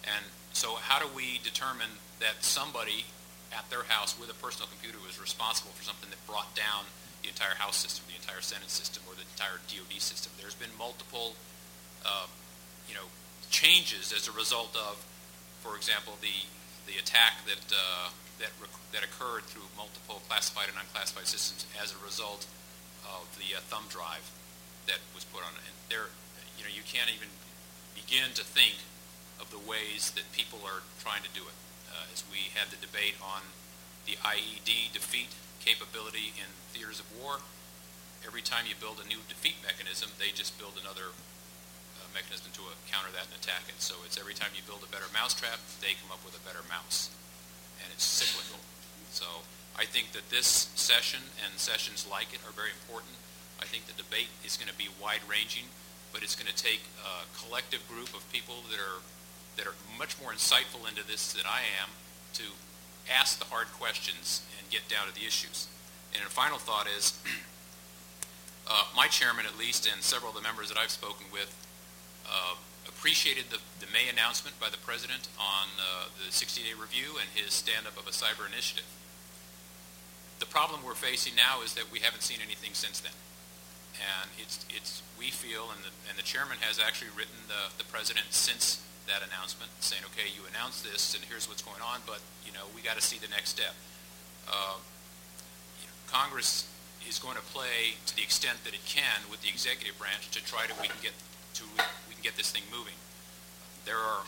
S4: And so how do we determine that somebody at their house with a personal computer was responsible for something that brought down the entire House system, the entire Senate system, or the entire DOD system? There's been multiple changes as a result of, for example, the attack that occurred through multiple classified and unclassified systems as a result of the thumb drive that was put on it. And there, you can't even begin to think of the ways that people are trying to do it. As we had the debate on the IED defeat capability in theaters of war, every time you build a new defeat mechanism, they just build another mechanism to counter that and attack it. So it's every time you build a better mousetrap, they come up with a better mouse. And it's cyclical. So I think that this session and sessions like it are very important. I think the debate is going to be wide-ranging, but it's going to take a collective group of people that are much more insightful into this than I am to ask the hard questions and get down to the issues. And a final thought is, my chairman at least, and several of the members that I've spoken with, appreciated the May announcement by the President on the 60-day review and his stand-up of a cyber initiative. The problem we're facing now is that we haven't seen anything since then. And we feel, and the chairman has actually written the President since that announcement, saying, okay, you announced this and here's what's going on, but we got to see the next step. Congress is going to play to the extent that it can with the executive branch to try to we can get this thing moving. There are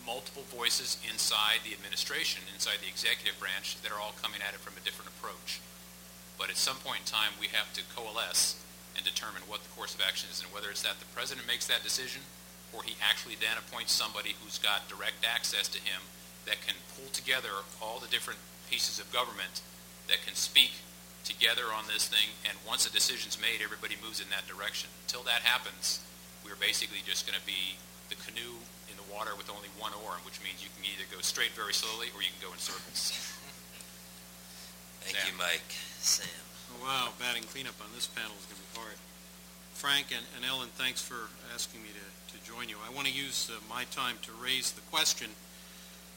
S4: multiple voices inside the administration, inside the executive branch, that are all coming at it from a different approach. But at some point in time, we have to coalesce and determine what the course of action is, and whether it's that the president makes that decision, or he actually then appoints somebody who's got direct access to him that can pull together all the different pieces of government that can speak together on this thing, and once a decision's made, everybody moves in that direction. Until that happens, we're basically just going to be the canoe in the water with only one oar, which means you can either go straight very slowly or you can go in circles.
S1: Thank you, Mike. Sam.
S5: Oh, wow, batting cleanup on this panel is going to be hard. Frank and Ellen, thanks for asking me to join you. I want to use my time to raise the question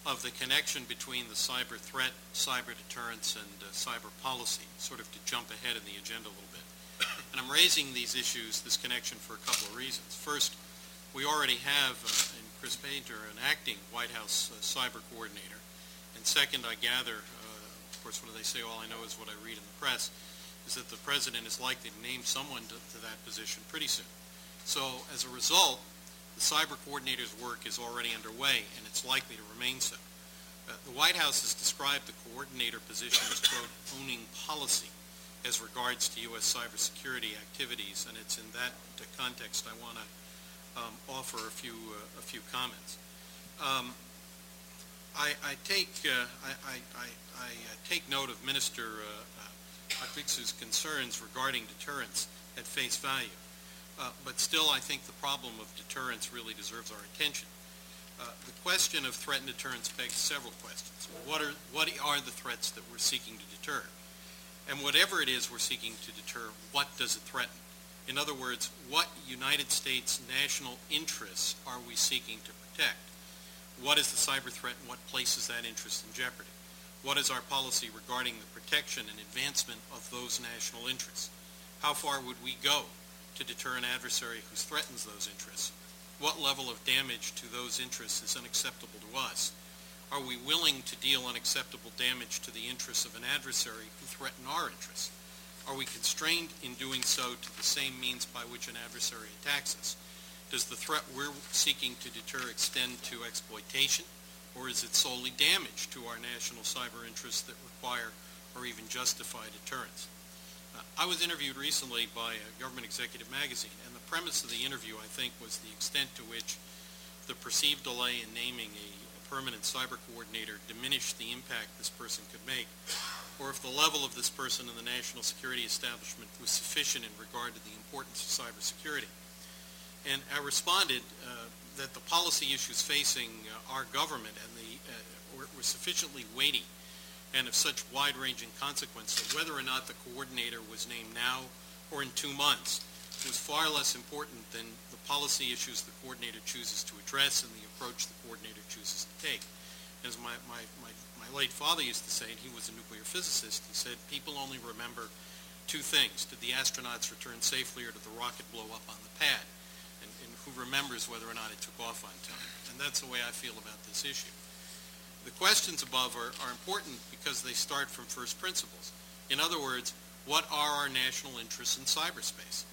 S5: of the connection between the cyber threat, cyber deterrence, and cyber policy, sort of to jump ahead in the agenda a little bit. And I'm raising these issues, this connection, for a couple of reasons. First, we already have in Chris Painter an acting White House cyber coordinator. And second, I gather, of course, what do they say? All I know is what I read in the press, is that the president is likely to name someone to that position pretty soon. So as a result, the cyber coordinator's work is already underway, and it's likely to remain so. The White House has described the coordinator position as, quote, owning policy as regards to U.S. cybersecurity activities, and it's in that context I want to offer a few comments. I take note of Minister Akviksu's concerns regarding deterrence at face value, but still I think the problem of deterrence really deserves our attention. The question of threat and deterrence begs several questions. What are the threats that we're seeking to deter? And whatever it is we're seeking to deter, what does it threaten? In other words, what United States national interests are we seeking to protect? What is the cyber threat and what places that interest in jeopardy? What is our policy regarding the protection and advancement of those national interests? How far would we go to deter an adversary who threatens those interests? What level of damage to those interests is unacceptable to us? Are we willing to deal unacceptable damage to the interests of an adversary who threaten our interests? Are we constrained in doing so to the same means by which an adversary attacks us? Does the threat we're seeking to deter extend to exploitation, or is it solely damage to our national cyber interests that require or even justify deterrence? I was interviewed recently by a government executive magazine, and the premise of the interview, I think, was the extent to which the perceived delay in naming a permanent cyber coordinator diminished the impact this person could make, or if the level of this person in the national security establishment was sufficient in regard to the importance of cybersecurity. And I responded that the policy issues facing our government and were sufficiently weighty and of such wide-ranging consequence that whether or not the coordinator was named now or in 2 months was far less important than the policy issues the coordinator chooses to address and the approach the coordinator chooses to take. As my late father used to say, and he was a nuclear physicist, he said, people only remember 2 things. Did the astronauts return safely, or did the rocket blow up on the pad? And who remembers whether or not it took off on time? And that's the way I feel about this issue. The questions above are important because they start from first principles. In other words, what are our national interests in cyberspace?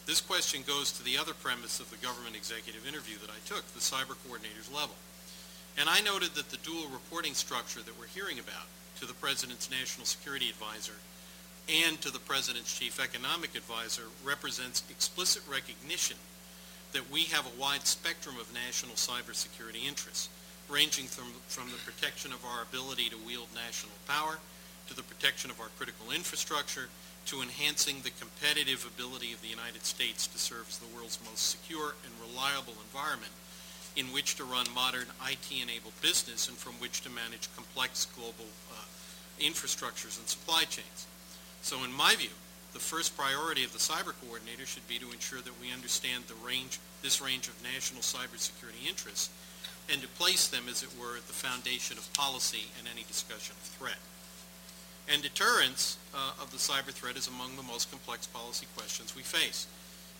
S5: This question goes to the other premise of the government executive interview that I took, the cyber coordinator's level. And I noted that the dual reporting structure that we're hearing about to the President's National Security Advisor and to the President's Chief Economic Advisor represents explicit recognition that we have a wide spectrum of national cybersecurity interests, ranging from the protection of our ability to wield national power, to the protection of our critical infrastructure, to enhancing the competitive ability of the United States to serve as the world's most secure and reliable environment in which to run modern IT-enabled business and from which to manage complex global infrastructures and supply chains. So in my view, the first priority of the cyber coordinator should be to ensure that we understand this range of national cybersecurity interests and to place them, as it were, at the foundation of policy and any discussion of threat. And deterrence of the cyber threat is among the most complex policy questions we face.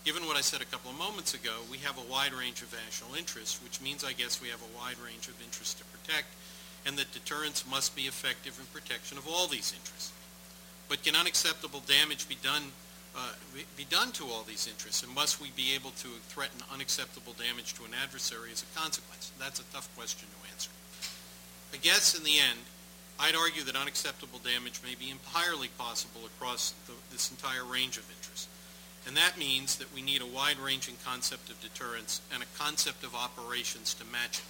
S5: Given what I said a couple of moments ago, we have a wide range of national interests, which means, I guess, we have a wide range of interests to protect, and that deterrence must be effective in protection of all these interests. But can unacceptable damage be done be done to all these interests, and must we be able to threaten unacceptable damage to an adversary as a consequence? That's a tough question to answer. I guess in the end, I'd argue that unacceptable damage may be entirely possible across this entire range of interests. And that means that we need a wide-ranging concept of deterrence and a concept of operations to match it.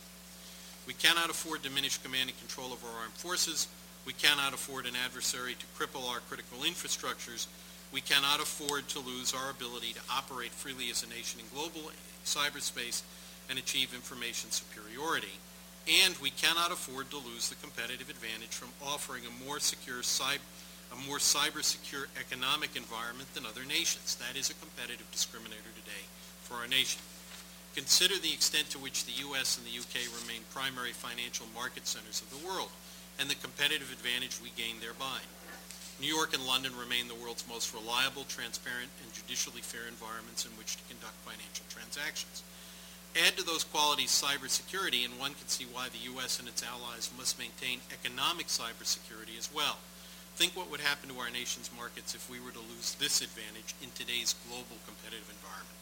S5: We cannot afford diminished command and control of our armed forces. We cannot afford an adversary to cripple our critical infrastructures. We cannot afford to lose our ability to operate freely as a nation in global cyberspace and achieve information superiority. And we cannot afford to lose the competitive advantage from offering a more cyber-secure economic environment than other nations. That is a competitive discriminator today for our nation. Consider the extent to which the U.S. and the U.K. remain primary financial market centers of the world and the competitive advantage we gain thereby. New York and London remain the world's most reliable, transparent, and judicially fair environments in which to conduct financial transactions. Add to those qualities cybersecurity, and one can see why the U.S. and its allies must maintain economic cybersecurity as well. Think what would happen to our nation's markets if we were to lose this advantage in today's global competitive environment.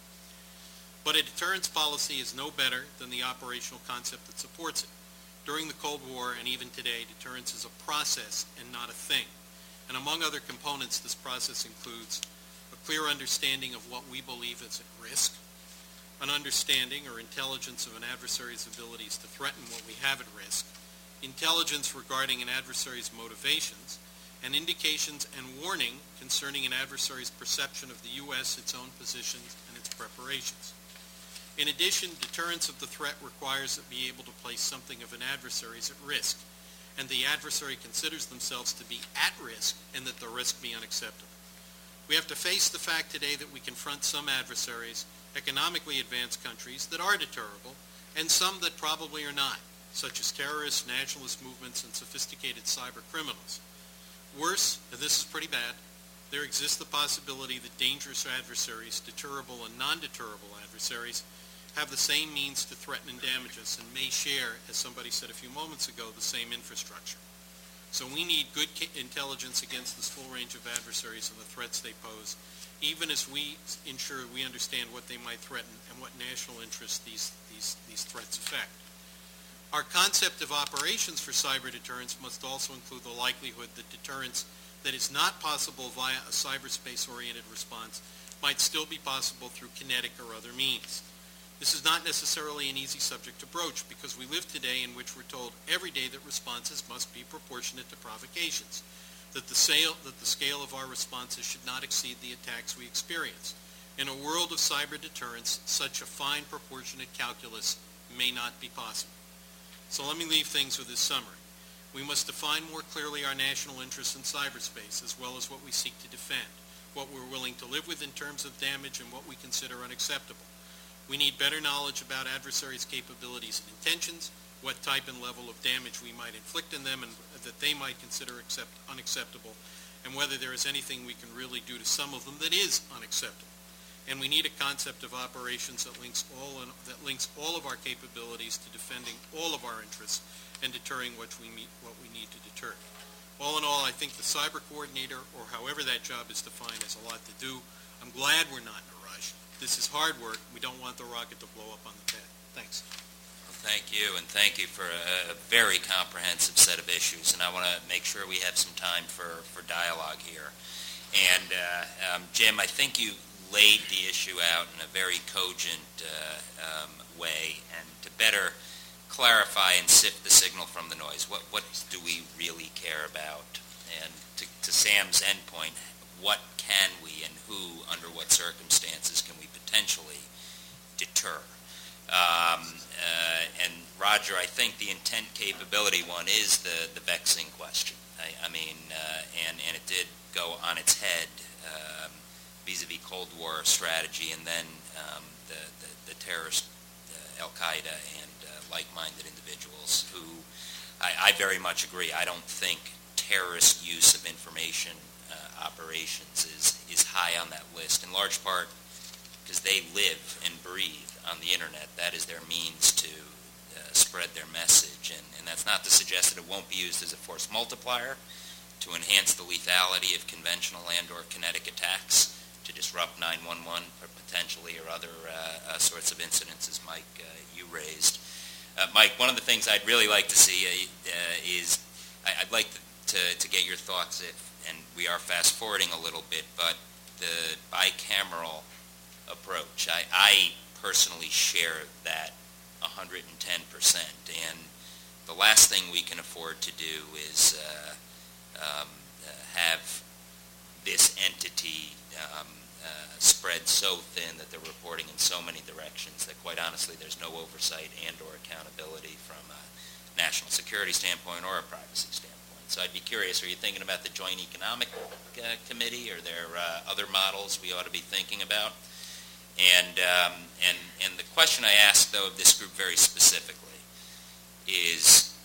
S5: But a deterrence policy is no better than the operational concept that supports it. During the Cold War and even today, deterrence is a process and not a thing. And among other components, this process includes a clear understanding of what we believe is at risk, an understanding or intelligence of an adversary's abilities to threaten what we have at risk, intelligence regarding an adversary's motivations, and indications and warning concerning an adversary's perception of the U.S., its own positions, and its preparations. In addition, deterrence of the threat requires that we be able to place something of an adversary's at risk, and the adversary considers themselves to be at risk and that the risk be unacceptable. We have to face the fact today that we confront some adversaries, economically advanced countries, that are deterrable, and some that probably are not, such as terrorists, nationalist movements, and sophisticated cyber criminals. Worse, and this is pretty bad, there exists the possibility that dangerous adversaries, deterrable and non-deterrable adversaries, have the same means to threaten and damage us and may share, as somebody said a few moments ago, the same infrastructure. So we need good intelligence against this full range of adversaries and the threats they pose, even as we ensure we understand what they might threaten and what national interests these threats affect. Our concept of operations for cyber deterrence must also include the likelihood that deterrence that is not possible via a cyberspace-oriented response might still be possible through kinetic or other means. This is not necessarily an easy subject to broach because we live today in which we're told every day that responses must be proportionate to provocations, that the scale of our responses should not exceed the attacks we experience. In a world of cyber deterrence, such a fine proportionate calculus may not be possible. So let me leave things with this summary. We must define more clearly our national interests in cyberspace, as well as what we seek to defend, what we're willing to live with in terms of damage, and what we consider unacceptable. We need better knowledge about adversaries' capabilities and intentions, what type and level of damage we might inflict on them and that they might consider unacceptable, and whether there is anything we can really do to some of them that is unacceptable. And we need a concept of operations that links all of our capabilities to defending all of our interests and deterring what we need to deter. All in all, I think the cyber coordinator, or however that job is defined, has a lot to do. I'm glad we're not in a rush. This is hard work. We don't want the rocket to blow up on the pad. Thanks.
S1: Well, thank you, and thank you for a very comprehensive set of issues. And I want to make sure we have some time for dialogue here. And Jim, I think you laid the issue out in a very cogent way, and to better clarify and sift the signal from the noise. What do we really care about? And to Sam's endpoint, what can we and who, under what circumstances, can we potentially deter? And Roger, I think the intent capability one is the vexing question. I mean, and it did go on its head vis-a-vis Cold War strategy, and then the terrorist Al-Qaeda and like-minded individuals who, I very much agree, I don't think terrorist use of information operations is high on that list, in large part because they live and breathe on the internet. That is their means to spread their message, and that's not to suggest that it won't be used as a force multiplier to enhance the lethality of conventional and or kinetic attacks, to disrupt 911 potentially, or other sorts of incidents, as Mike, you raised. Mike, one of the things I'd really like to see is, I'd like to get your thoughts, and we are fast forwarding a little bit, but the bicameral approach. I personally share that 110%, and the last thing we can afford to do is have this entity spread so thin that they're reporting in so many directions that, quite honestly, there's no oversight and or accountability from a national security standpoint or a privacy standpoint. So I'd be curious, are you thinking about the Joint Economic Committee? Are there other models we ought to be thinking about? And the question I ask, though, of this group very specifically is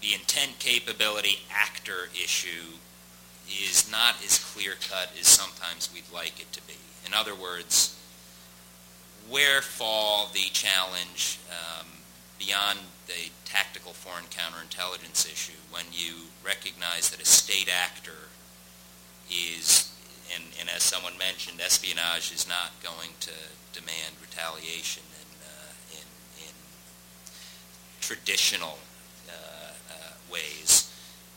S1: the intent capability actor issue is not as clear-cut as sometimes we'd like it to be. In other words, where fall the challenge beyond the tactical foreign counterintelligence issue when you recognize that a state actor is, and as someone mentioned, espionage is not going to demand retaliation in traditional ways.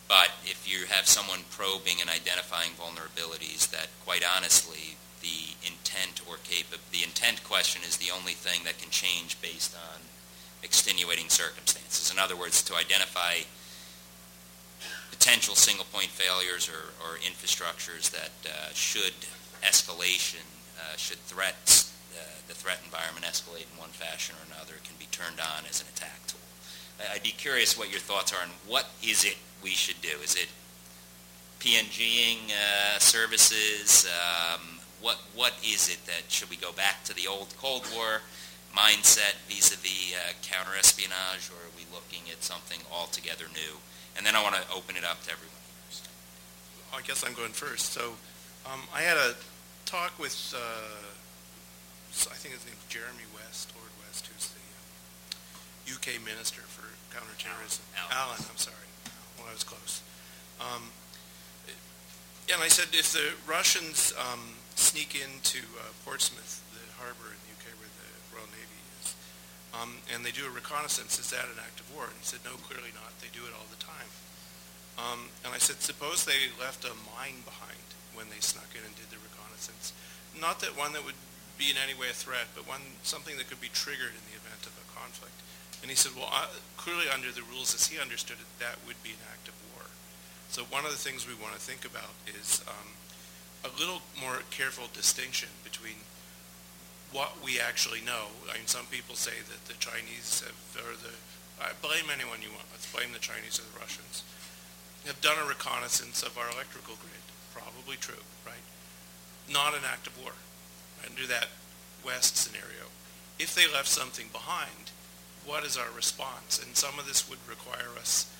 S1: But if you have someone probing and identifying vulnerabilities that, quite honestly, the intent question is the only thing that can change based on extenuating circumstances. In other words, to identify potential single-point failures or infrastructures that should escalation, should the threat environment escalate in one fashion or another, can be turned on as an attack tool. I'd be curious what your thoughts are on what is it we should do. Is it PNGing services? What is it that, should we go back to the old Cold War mindset vis-a-vis counter-espionage, or are we looking at something altogether new? And then I want to open it up to everyone.
S2: I guess I'm going first. So I had a talk with, I think his name's Jeremy West, Lord West, who's the UK Minister for Counterterrorism. Alan, I'm sorry. Well, I was close. And I said, if the Russians sneak into Portsmouth, the harbor in the UK where the Royal Navy is, and they do a reconnaissance, is that an act of war? And he said, no, clearly not. They do it all the time. And I said, suppose they left a mine behind when they snuck in and did the reconnaissance. Not that one that would be in any way a threat, but something that could be triggered in the event of a conflict. And he said, well, clearly under the rules as he understood it, that would be an act of war. So one of the things we want to think about is a little more careful distinction between what we actually know. I mean, some people say that the Chinese blame anyone you want. Let's blame the Chinese or the Russians. Have done a reconnaissance of our electrical grid. Probably true, right? Not an act of war. Under that West scenario. If they left something behind, what is our response? And some of this would require us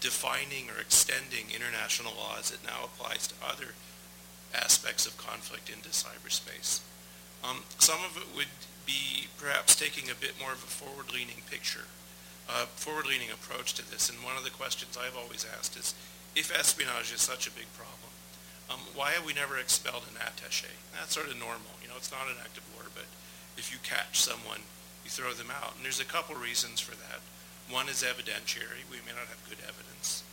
S2: defining or extending international law as it now applies to other aspects of conflict into cyberspace. Some of it would be perhaps taking a bit more of a forward-leaning picture, forward-leaning approach to this. And one of the questions I've always asked is, if espionage is such a big problem, why have we never expelled an attaché? That's sort of normal. You know, it's not an act of war, but if you catch someone, you throw them out. And there's a couple reasons for that. One is evidentiary. We may not have good evidence.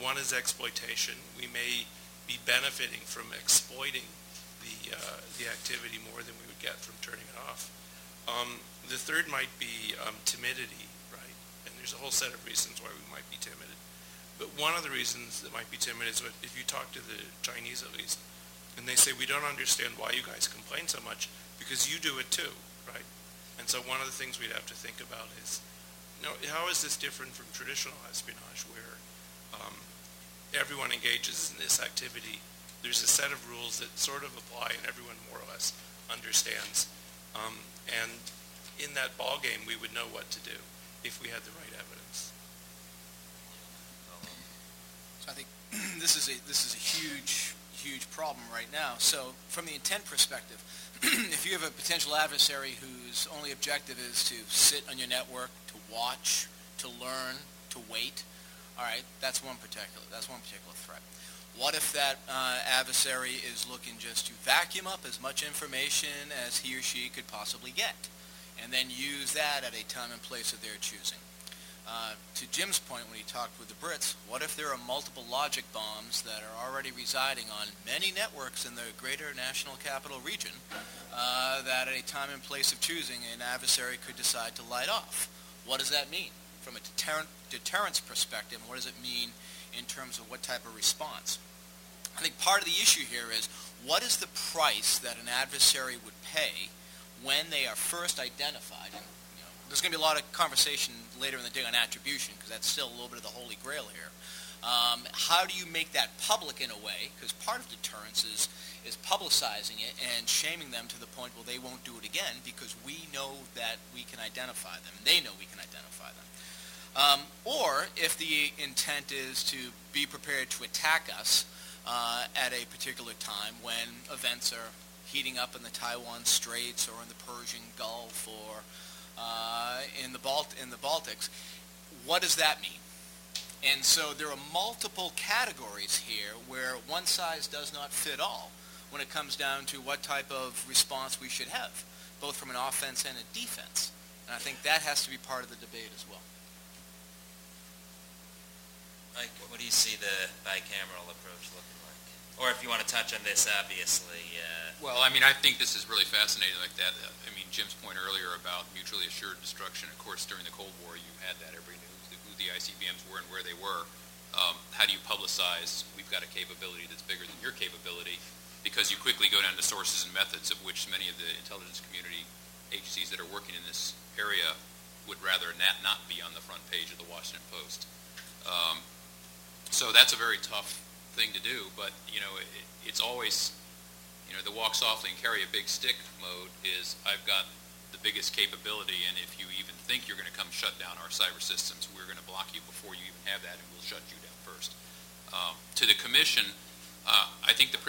S2: One is exploitation. We may be benefiting from exploiting the activity more than we would get from turning it off. The third might be timidity, right? And there's a whole set of reasons why we might be timid. But one of the reasons that might be timid is if you talk to the Chinese at least, and they say, we don't understand why you guys complain so much, because you do it too, right? And so one of the things we'd have to think about is, how is this different from traditional espionage where everyone engages in this activity? There's a set of rules that sort of apply and everyone more or less understands. And in that ballgame, we would know what to do if we had the right evidence.
S3: So I think this is a huge problem right now. So from the intent perspective, if you have a potential adversary whose only objective is to sit on your network, to watch, to learn, to wait, all right, that's one particular threat. What if that adversary is looking just to vacuum up as much information as he or she could possibly get, and then use that at a time and place of their choosing? To Jim's point when he talked with the Brits, what if there are multiple logic bombs that are already residing on many networks in the greater national capital region that at a time and place of choosing an adversary could decide to light off? What does that mean? From a deterrence perspective, what does it mean in terms of what type of response? I think part of the issue here is, what is the price that an adversary would pay when they are first identified? And there's going to be a lot of conversation later in the day on attribution, because that's still a little bit of the holy grail here. How do you make that public in a way? Because part of deterrence is publicizing it and shaming them to the point where they won't do it again, because we know that we can identify them, and they know we can identify them. Or if the intent is to be prepared to attack us at a particular time when events are heating up in the Taiwan Straits or in the Persian Gulf or in the Baltics, what does that mean? And so there are multiple categories here where one size does not fit all when it comes down to what type of response we should have, both from an offense and a defense. And I think that has to be part of the debate as well.
S1: Mike, what do you see the bicameral approach looking like? Or if you want to touch on this, obviously.
S4: Well, I mean, I think this is really fascinating like that. I mean, Jim's point earlier about mutually assured destruction, of course, during the Cold War, you had that every news, who the ICBMs were and where they were. How do you publicize, we've got a capability that's bigger than your capability? Because you quickly go down to sources and methods of which many of the intelligence community agencies that are working in this area would rather not be on the front page of the Washington Post. So that's a very tough thing to do, but it's always, the walk softly and carry a big stick mode is, I've got the biggest capability, and if you even think you're going to come shut down our cyber systems, we're going to block you before you even have that, and we'll shut you down first. To the commission, I think the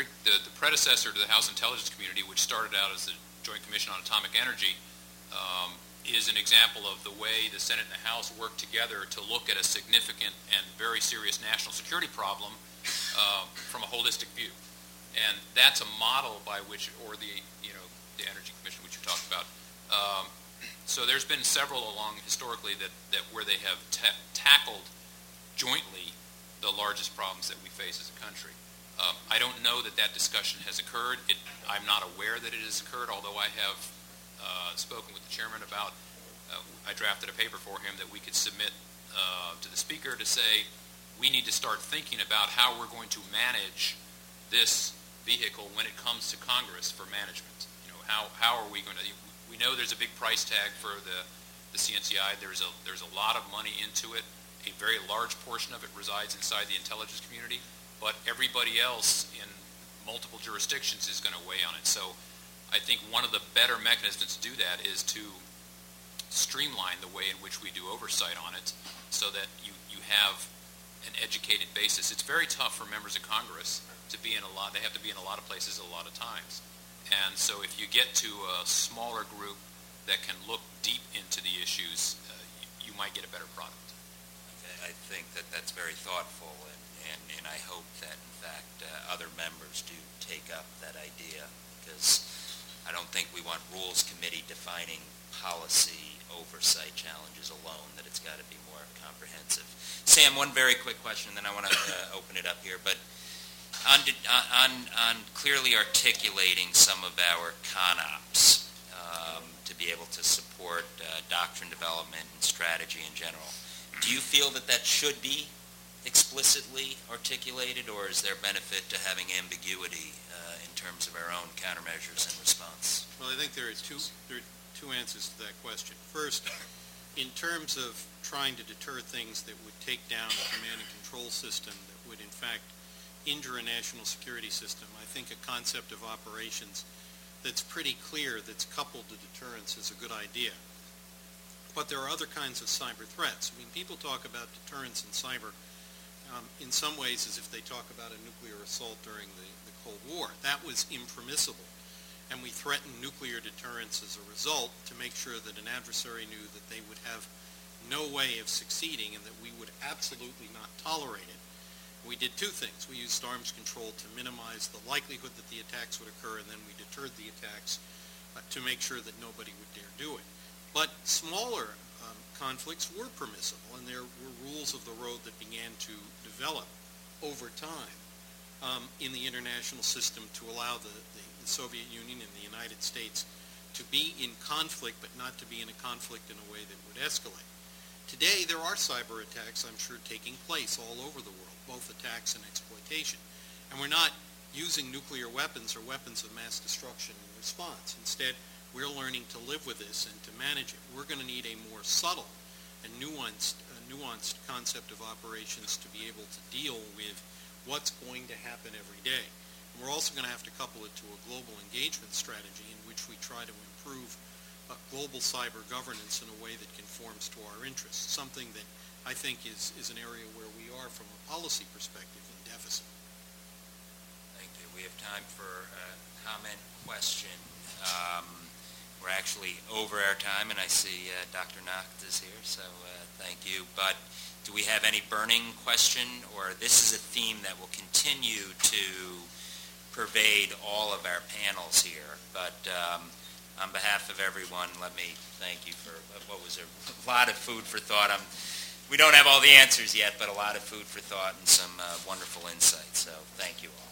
S4: predecessor to the House Intelligence Community, which started out as the Joint Commission on Atomic Energy, is an example of the way the Senate and the House work together to look at a significant and very serious national security problem from a holistic view. And that's a model by which, or the Energy Commission, which you talked about. So there's been several along historically that where they have tackled jointly the largest problems that we face as a country. I don't know that discussion has occurred. I'm not aware that it has occurred, although I have spoken with the chairman about, I drafted a paper for him that we could submit to the speaker to say, we need to start thinking about how we're going to manage this vehicle when it comes to Congress for management. How are we going to, we know there's a big price tag for the CNCI. There's a lot of money into it. A very large portion of it resides inside the intelligence community, but everybody else in multiple jurisdictions is going to weigh on it. So I think one of the better mechanisms to do that is to streamline the way in which we do oversight on it, so that you have an educated basis. It's very tough for members of Congress to be in they have to be in a lot of places a lot of times. And so if you get to a smaller group that can look deep into the issues, you might get a better product.
S1: Okay, I think that's very thoughtful, and I hope that, in fact, other members do take up that idea, because I don't think we want Rules Committee defining policy oversight challenges alone, that it's got to be more comprehensive. Sam, one very quick question, and then I want to open it up here, but on clearly articulating some of our CONOPS to be able to support doctrine development and strategy in general, do you feel that should be explicitly articulated, or is there benefit to having ambiguity in terms of our own countermeasures and response?
S5: Well, I think there are two answers to that question. First, in terms of trying to deter things that would take down a command and control system that would, in fact, injure a national security system, I think a concept of operations that's pretty clear, that's coupled to deterrence, is a good idea. But there are other kinds of cyber threats. I mean, people talk about deterrence in cyber in some ways as if they talk about a nuclear assault during the Cold War. That was impermissible. And we threatened nuclear deterrence as a result to make sure that an adversary knew that they would have no way of succeeding and that we would absolutely not tolerate it. We did two things. We used arms control to minimize the likelihood that the attacks would occur, and then we deterred the attacks to make sure that nobody would dare do it. But smaller conflicts were permissible, and there were rules of the road that began to develop over time in the international system to allow the Soviet Union and the United States to be in conflict, but not to be in a conflict in a way that would escalate. Today, there are cyber attacks, I'm sure, taking place all over the world, both attacks and exploitation. And we're not using nuclear weapons or weapons of mass destruction in response. Instead, we're learning to live with this and to manage it. We're going to need a more subtle and nuanced concept of operations to be able to deal with what's going to happen every day. And we're also going to have to couple it to a global engagement strategy in which we try to improve global cyber governance in a way that conforms to our interests, something that I think is an area where we are, from a policy perspective, in deficit.
S1: Thank you. We have time for a comment, question. We're actually over our time, and I see Dr. Nacht is here, so thank you. But do we have any burning question, or this is a theme that will continue to pervade all of our panels here? But on behalf of everyone, let me thank you for what was a lot of food for thought. We don't have all the answers yet, but a lot of food for thought and some wonderful insights, so thank you all.